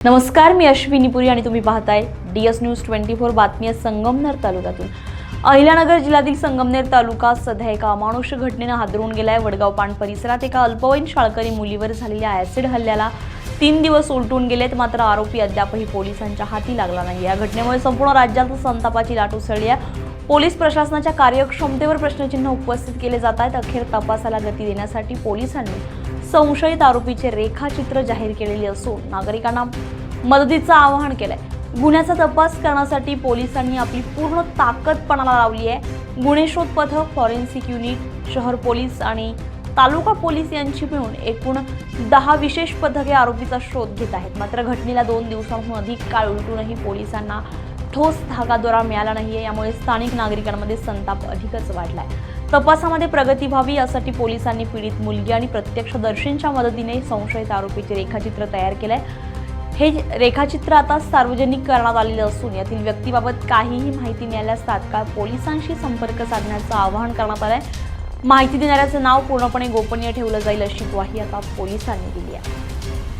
नमस्कार, मी अश्विनी पुरी आणि तुम्ही पाहताय DS न्यूज 24 बातमी संगमनेर तालुक्यातून। अहिल्यानगर जिल्ह्यातील संगमनेर तालुका सध्या एका अमानुष घटनेने हादरवून गेलाय। वडगाव पाण परिसरात एका अल्पवयीन शाळकरी मुलीवर झालेल्या ॲसिड हल्ल्याला 3 दिवस उलटून गेलेत, मात्र आरोपी अद्यापही पोलिसांच्या हाती लागला नाही। या घटनेमुळे संपूर्ण राज्यात संतापाची लाट उसळली आहे। पोलीस प्रशासनाच्या कार्यक्षमतेवर प्रश्नचिन्ह उपस्थित केले जात आहेत। अखेर तपासाला गती देण्यासाठी पोलिसांनी संशयित आरोपीचे रेखाचित्र जाहीर केलेले असून नागरिकांना मदतीचं आवाहन केलंय। गुन्ह्याचा तपास करण्यासाठी पोलिसांनी आपली पूर्ण ताकद पणाला लावली आहे। गुन्हे शोध पथक, फॉरेन्सिक युनिट, शहर पोलीस आणि तालुका पोलीस यांची मिळून एकूण 10 विशेष पथके आरोपीचा शोध घेत आहेत। मात्र घटनेला 2 दिवसांहून अधिक काळ उलटूनही पोलिसांना ठोस धागादोरा मिळाला नाहीये। यामुळे स्थानिक नागरिकांमध्ये संताप अधिकच वाढलाय। तपासामध्ये प्रगती व्हावी यासाठी पोलिसांनी पीडित मुलगी आणि प्रत्यक्षदर्शींच्या मदतीने संशयित आरोपीचे रेखाचित्र तयार केलंय। हे रेखाचित्र आता सार्वजनिक करण्यात आलेले असून यातील व्यक्तीबाबत काहीही माहिती मिळाल्यास तात्काळ पोलिसांशी संपर्क साधण्याचं आवाहन करण्यात आलंय। माहिती देणाऱ्याचं नाव पूर्णपणे गोपनीय ठेवलं जाईल अशी ग्वाही आता पोलिसांनी दिली आहे।